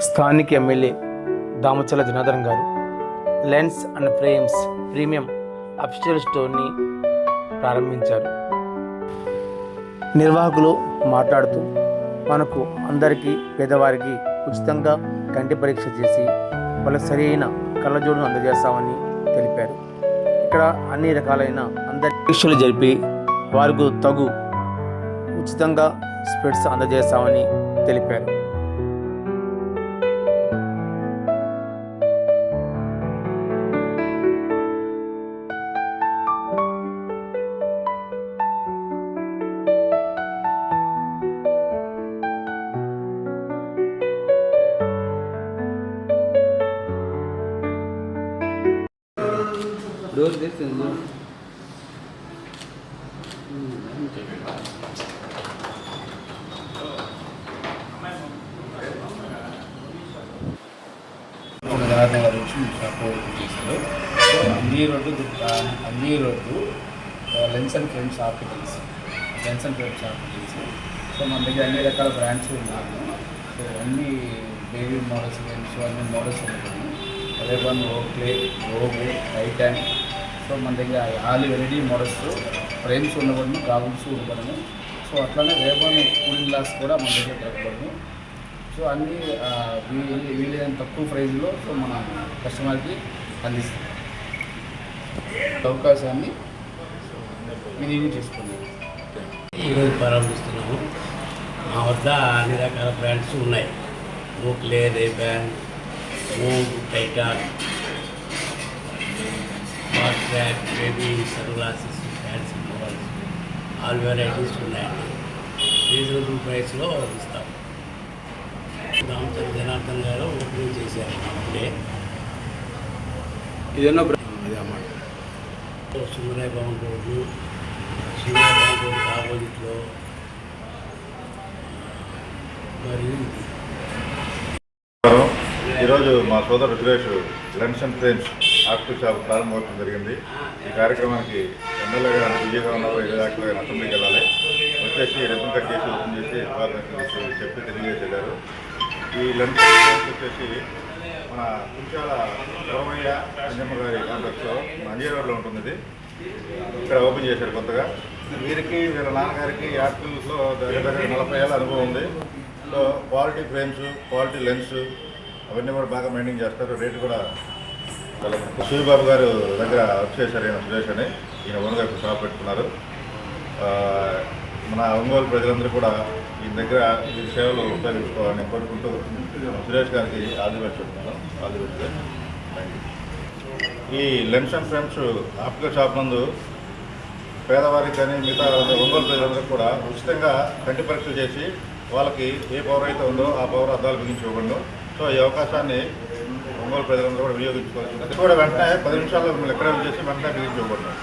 స్థానిక MLA Damachala Janardhan garu lens and frames premium official స్టోర్ని ప్రారంభించారు. నిర్వాహకులు మాట్లాడుతూ మనకు అందరికీ పేదవారికి ఉచితంగా కంటి పరీక్ష చేసి వాళ్ళకి సరైన కళ్ళజోడును అందజేస్తామని తెలిపారు. ఇక్కడ అన్ని రకాలైన అందరి పరీక్షలు జరిపి వారికి తగు ఉచితంగా స్పెట్స్ అందజేస్తామని తెలిపారు. డోర్ తెస్తుంది. జనార్దన్ గారు వచ్చి షాప్ చేశారు. సో అన్నీ road lens and frames articles so మన దగ్గర అన్ని రకాల బ్రాండ్స్ ఉన్నాయి. సో అన్ని బేబీ మోడల్స్ అన్ని మోడల్స్ ఉన్నాయి. Rayban, Oakley, robo, Titan. So మన దగ్గర ఆల్ వెరైటీ మోడల్స్ ఫ్రేమ్స్ ఉండబడును, గాగుల్స్ ఉండబడును. సో అట్లానే రేబన్ కూలింగ్ గ్లాస్ కూడా మన దగ్గర దొరకబడును. సో అన్నీ వీలైన తక్కువ ప్రైజ్లో సో మన కస్టమర్కి అందిస్తాం. అవకాశాన్ని వినియోగం చేసుకున్నాం. ఈరోజు ప్రారంభిస్తున్నాము. మా వద్ద అన్ని రకాల బ్రాండ్స్ ఉన్నాయి. ఓక్లే, రేబాన్, ఓగ్, Titan, smart track, baby sunglasses, fancy models all varieties ఉన్నాయండి. రీజనబుల్ ప్రైస్లో ఇస్తాం. దామచల జనార్దన్ గారు ఓపెనింగ్ చేశారు అప్పుడే. ఇదన్నా అన్నమాట సుందరయ్య భవన్ రోడ్డు ఆపోజిట్లో మరియు ఈరోజు మా సోదరుడు Suresh lens and frames optical shop ప్రారంభమవడం జరిగింది. ఈ కార్యక్రమానికి ఎమ్మెల్యే గారు విజయగా ఉన్నారు. 5 గారు అసెంబ్లీకి వెళ్ళాలి వచ్చేసి రిబ్బన్ కట్ చేసి ఓపెన్ చేసి చెప్పి తెలియజేసేశారు. ఈ లెన్స్ ఫ్రేమ్స్ వచ్చేసి మన కుంచాల గోమయ్య అంజమ్మ గారి కాంప్లెక్స్లో మంజీ రోడ్లో ఉంటుంది. ఇది ఇక్కడ ఓపెన్ చేశారు కొత్తగా. వీరికి వీళ్ళ నాన్నగారికి ఆర్టికల్స్లో దగ్గర 40 ఏళ్ళ అనుభవం ఉంది. So quality frames, quality lens అవన్నీ కూడా బాగా మెయింటైన్ చేస్తారు. రేటు కూడా సూరిబాబు గారు దగ్గర వచ్చేసారు. ఈయన సురేష్ అని, ఈయన ఓన్గా ఇప్పుడు షాప్ పెట్టుకున్నారు. మన ఒంగోలు ప్రజలందరూ కూడా ఈ దగ్గర ఈ సేవలు ఉపయోగించుకోవాలని కోరుకుంటూ సురేష్ గారికి ఆదిబెట్టి చెప్తున్నాను. ఆదిబెట్టి ఈ lens and frames optical shop నందు పేదవారికి కానీ మిగతా ఒంగోలు ప్రజలందరూ కూడా ఉచితంగా కంటి పరీక్షలు చేసి వాళ్ళకి ఏ పవర్ అయితే ఉందో ఆ పవర్ అద్దాలు బిగించి ఇవ్వడం. సో ఈ అవకాశాన్ని ఒంగోలు ప్రజలందరూ కూడా వినియోగించుకోవచ్చు. అది కూడా వెంటనే 10 నిమిషాల్లో మిమ్మల్ని ఎక్కడ చేసి వెంటనే బిగించి ఇవ్వబడుతుంది.